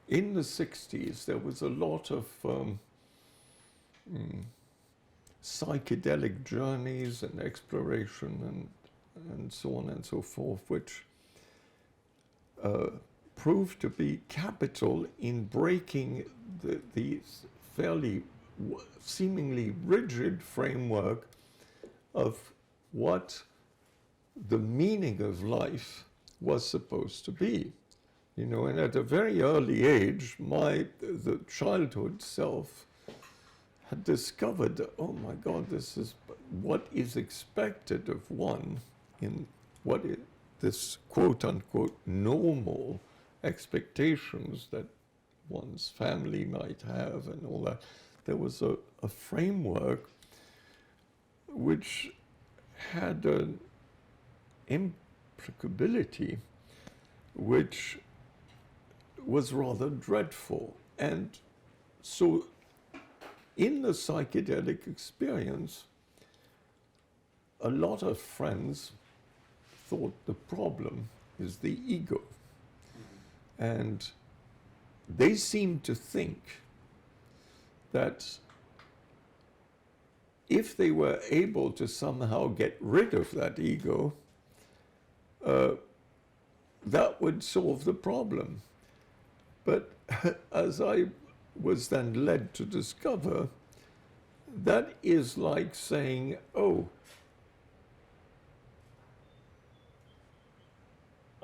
in the 60s, there was a lot of psychedelic journeys and exploration and so on and so forth, which proved to be capital in breaking the fairly seemingly rigid framework of what the meaning of life was supposed to be. You know, and at a very early age, the childhood self had discovered, oh my God, this is what is expected of one in what is this quote-unquote normal expectations that one's family might have and all that. There was a framework which had an implicability which was rather dreadful. And so in the psychedelic experience, a lot of friends thought the problem is the ego. And they seemed to think that if they were able to somehow get rid of that ego, that would solve the problem. But as I was then led to discover, that is like saying, oh,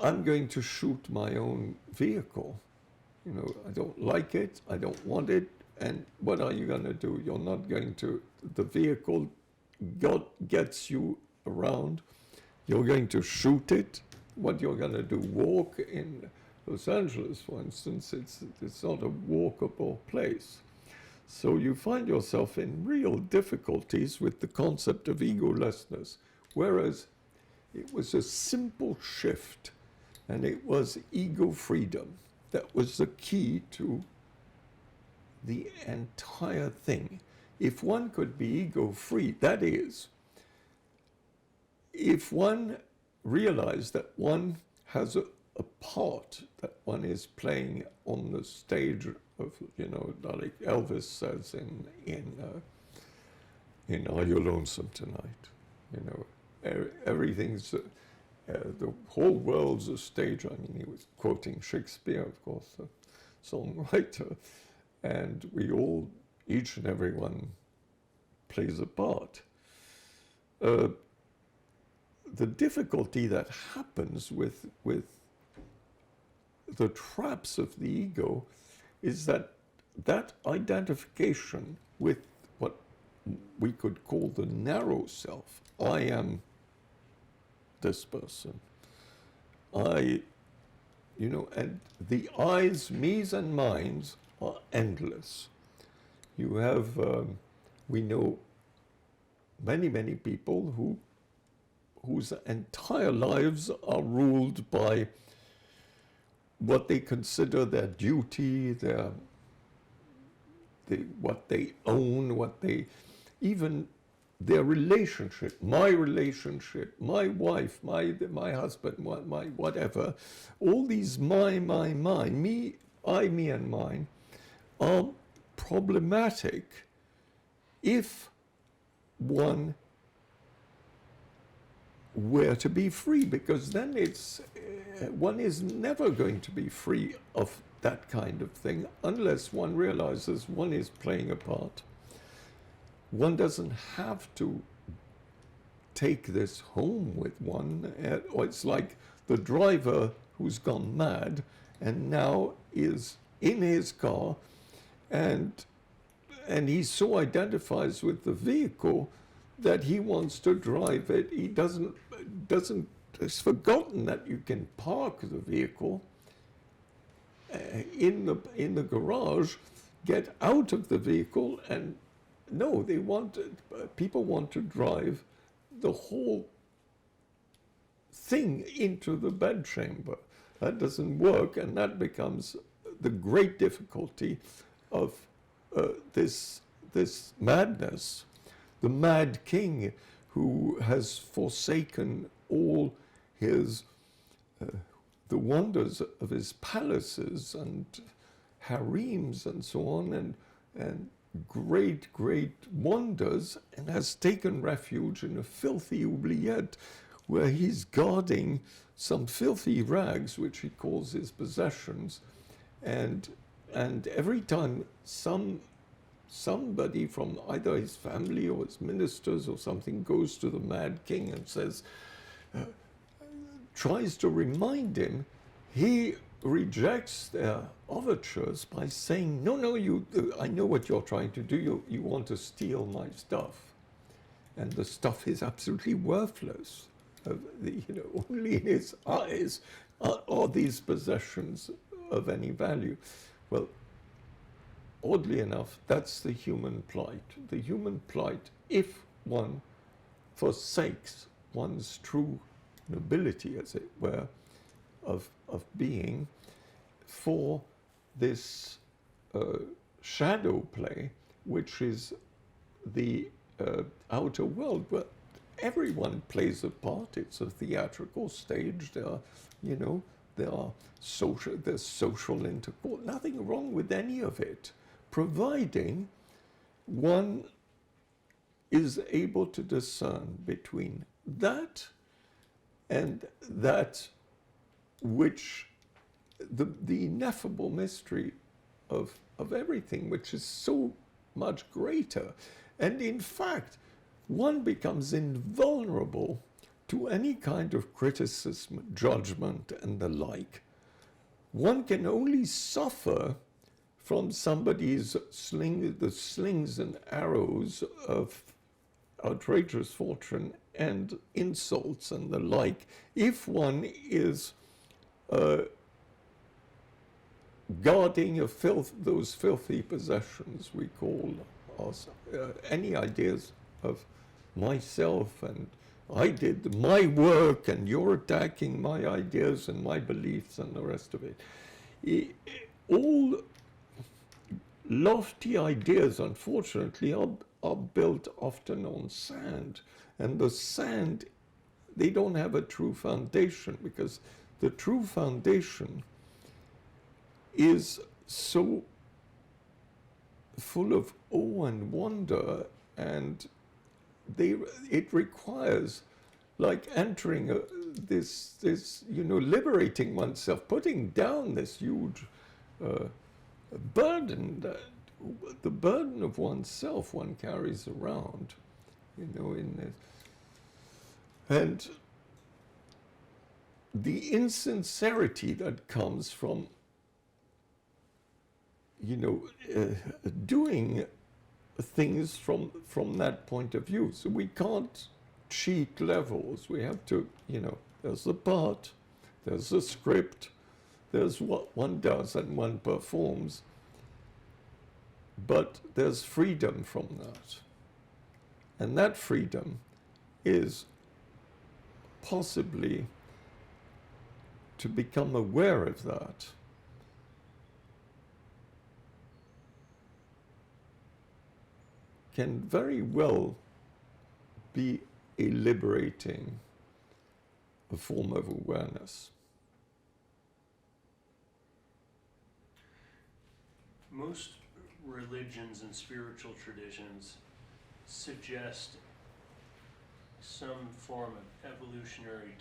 I'm going to shoot my own vehicle. You know, I don't like it, I don't want it, and what are you going to do? You're not going to, the vehicle gets you around, you're going to shoot it. What you're going to do, walk in Los Angeles, for instance, it's not a walkable place. So you find yourself in real difficulties with the concept of egolessness, whereas it was a simple shift, and it was ego freedom that was the key to the entire thing. If one could be ego-free, that is, if one realized that one has a part that one is playing on the stage of, you know, like Elvis says in Are You Lonesome Tonight? You know, everything's, the whole world's a stage. I mean, he was quoting Shakespeare, of course, a songwriter, and we all, each and every one, plays a part. The difficulty that happens with the traps of the ego is that identification with what we could call the narrow self. I am this person. You know, and the I's, me's, and mine's are endless. You have, we know many, many people whose entire lives are ruled by what they consider their duty, what they own, even their relationship, my wife, my husband, my whatever, all these my, me, I, me, and mine are problematic if one were to be free, because then one is never going to be free of that kind of thing unless one realizes one is playing a part. One doesn't have to take this home with one. It's like the driver who's gone mad and now is in his car and he so identifies with the vehicle that he wants to drive it. He doesn't, it's forgotten that you can park the vehicle in the garage, get out of the vehicle, and no, people want to drive the whole thing into the bedchamber. That doesn't work, and that becomes the great difficulty of this madness. The mad king who has forsaken all his the wonders of his palaces and harems and so on, and great, great wonders, and has taken refuge in a filthy oubliette where he's guarding some filthy rags, which he calls his possessions. And every time somebody from either his family or his ministers or something goes to the mad king and says, tries to remind him, he rejects their overtures by saying, no, I know what you're trying to do. You want to steal my stuff. And the stuff is absolutely worthless. Only in his eyes are these possessions of any value. Well, oddly enough, that's the human plight. The human plight, if one forsakes one's true nobility, as it were, of being, for this shadow play, which is the outer world. Well, everyone plays a part. It's a theatrical stage. There's social intercourse. Nothing wrong with any of it, providing one is able to discern between that and that which the ineffable mystery of everything, which is so much greater. And in fact, one becomes invulnerable to any kind of criticism, judgment, and the like. One can only suffer from somebody's the slings and arrows of outrageous fortune and insults and the like, if one is guarding those filthy possessions we call any ideas of myself, and I did my work and you're attacking my ideas and my beliefs and the rest of it. All lofty ideas, unfortunately, are built often on sand, and the sand, they don't have a true foundation, because the true foundation is so full of awe and wonder, and it requires, like entering this liberating oneself, putting down this huge burden, the burden of oneself one carries around, in this. And the insincerity that comes from, doing things from that point of view. So we can't cheat levels. We have to, there's the part, there's the script, there's what one does and one performs, but there's freedom from that. And that freedom is possibly to become aware of that. Can very well be a liberating form of awareness. Most religions and spiritual traditions suggest some form of evolutionary